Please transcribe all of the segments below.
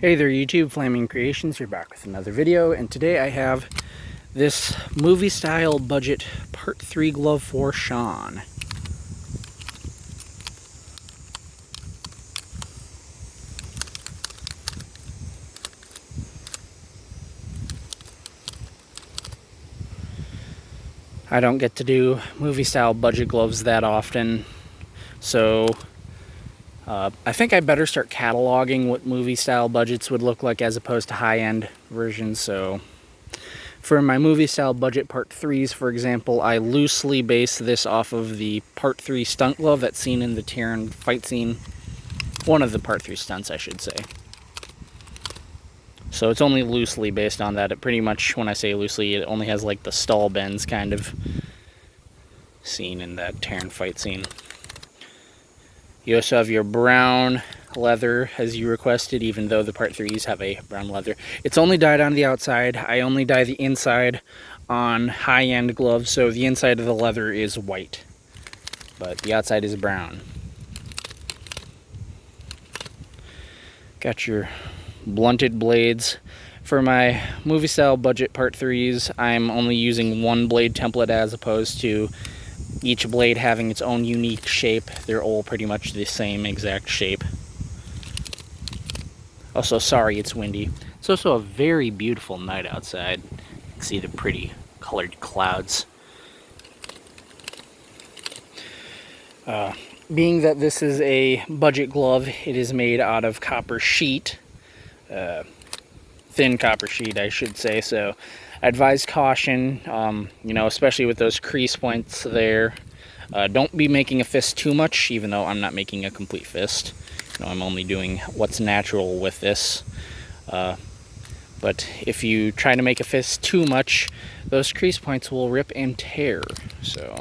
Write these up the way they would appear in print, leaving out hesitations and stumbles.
Hey there YouTube, Flaming Creations, you're back with another video, and today I have this movie style budget part 3 glove for Sean. I don't get to do movie style budget gloves that often, so I think I better start cataloging what movie style budgets would look like as opposed to high-end versions. So for my movie style budget part 3s, for example, I loosely base this off of the part 3 stunt glove that's seen in the Terran fight scene. One of the part 3 stunts, I should say. So it's only loosely based on that. It pretty much, when I say loosely, it only has like the stall bends kind of seen in that Terran fight scene. You also have your brown leather as you requested, even though the part 3s have a brown leather. It's only dyed on the outside. I only dye the inside on high-end gloves, so the inside of the leather is white, but the outside is brown. Got your blunted blades. For my movie style budget part 3s, I'm only using one blade template as opposed to each blade having its own unique shape. They're all pretty much the same exact shape. Also, sorry it's windy. It's also a very beautiful night outside. You can see the pretty colored clouds. Being that this is a budget glove, it is made out of copper sheet. Thin copper sheet, I should say, so I advise caution, especially with those crease points there. Don't be making a fist too much, even though I'm not making a complete fist. I'm only doing what's natural with this. But if you try to make a fist too much, those crease points will rip and tear. So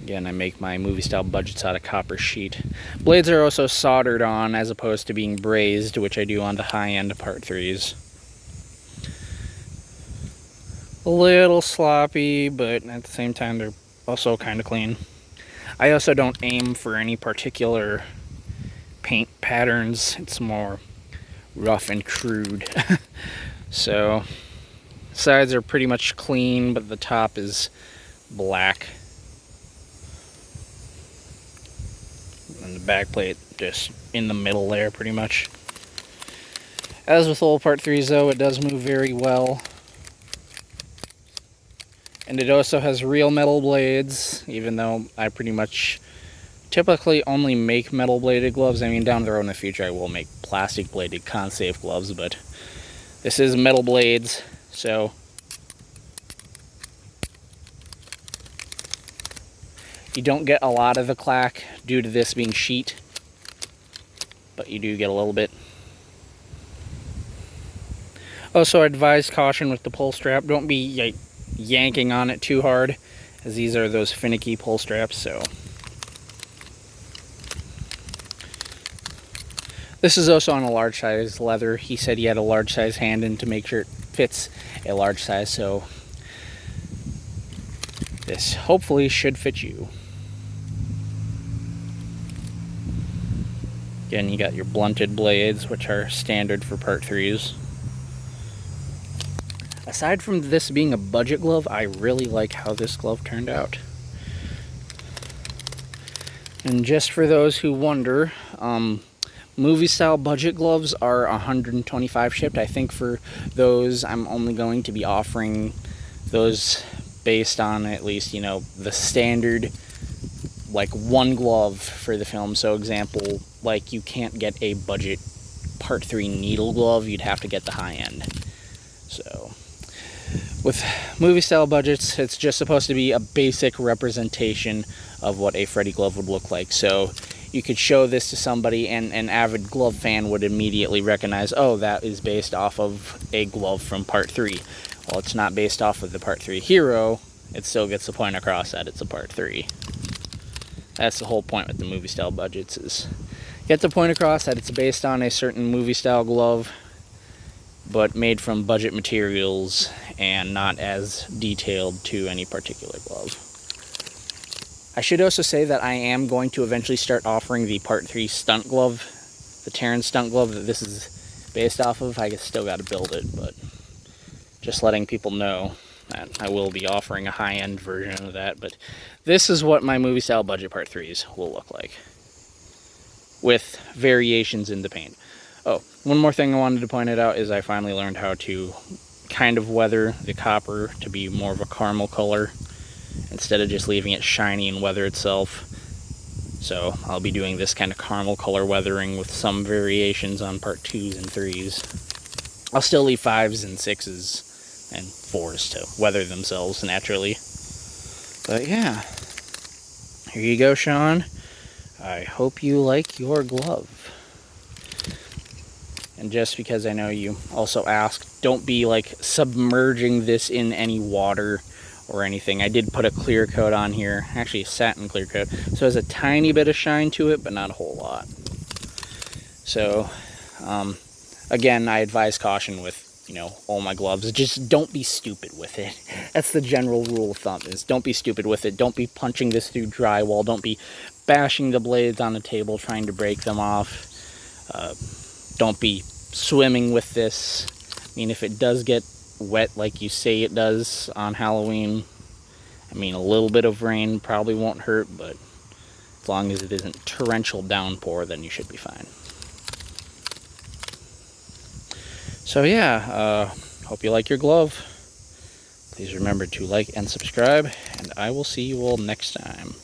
again, I make my movie style budgets out of copper sheet. Blades are also soldered on as opposed to being brazed, which I do on the high-end part 3s. A little sloppy, but at the same time they're also kind of clean. I also don't aim for any particular paint patterns. It's more rough and crude. So sides are pretty much clean, but the top is black. And the back plate just in the middle there pretty much. As with all part 3s though, it does move very well. And it also has real metal blades, even though I pretty much typically only make metal bladed gloves. I mean, down the road in the future I will make plastic bladed Consafe gloves, but this is metal blades, so you don't get a lot of the clack due to this being sheet, but you do get a little bit. Also, advise caution with the pull strap. Don't be yanking on it too hard, as these are those finicky pull straps. So this is also on a large size leather. He said he had a large size hand in to make sure it fits a large size, so this hopefully should fit you. Again, you got your blunted blades, which are standard for part 3s. Aside from this being a budget glove, I really like how this glove turned out. And just for those who wonder, movie style budget gloves are $125 shipped. I think for those I'm only going to be offering those based on at least, the standard like one glove for the film. So example, like you can't get a budget part 3 needle glove, you'd have to get the high end. So with movie style budgets, it's just supposed to be a basic representation of what a Freddy glove would look like. So you could show this to somebody and an avid glove fan would immediately recognize, oh, that is based off of a glove from part 3. Well, it's not based off of the part 3 hero, it still gets the point across that it's a part 3. That's the whole point with the movie style budgets, is get the point across that it's based on a certain movie style glove, but made from budget materials and not as detailed to any particular glove. I should also say that I am going to eventually start offering the part 3 stunt glove the Terran stunt glove that this is based off of, I still got to build it, but just letting people know that I will be offering a high-end version of that. But this is what my movie style budget part 3s will look like, with variations in the paint. Oh, one more thing I wanted to point out is I finally learned how to kind of weather the copper to be more of a caramel color instead of just leaving it shiny and weather itself. So I'll be doing this kind of caramel color weathering with some variations on part 2s and 3s. I'll still leave 5s and 6s and 4s to weather themselves naturally. But yeah, here you go, Sean. I hope you like your glove. And just because I know you also asked, don't be like submerging this in any water or anything. I did put a clear coat on here, actually a satin clear coat, so it has a tiny bit of shine to it, but not a whole lot. So again, I advise caution with, you know, all my gloves. Just don't be stupid with it. That's the general rule of thumb, is don't be stupid with it. Don't be punching this through drywall. Don't be bashing the blades on the table trying to break them off. Don't be swimming with this. I mean, if it does get wet like you say it does on Halloween, I mean, a little bit of rain probably won't hurt, but as long as it isn't torrential downpour, then you should be fine. So yeah, hope you like your glove. Please remember to like and subscribe, and I will see you all next time.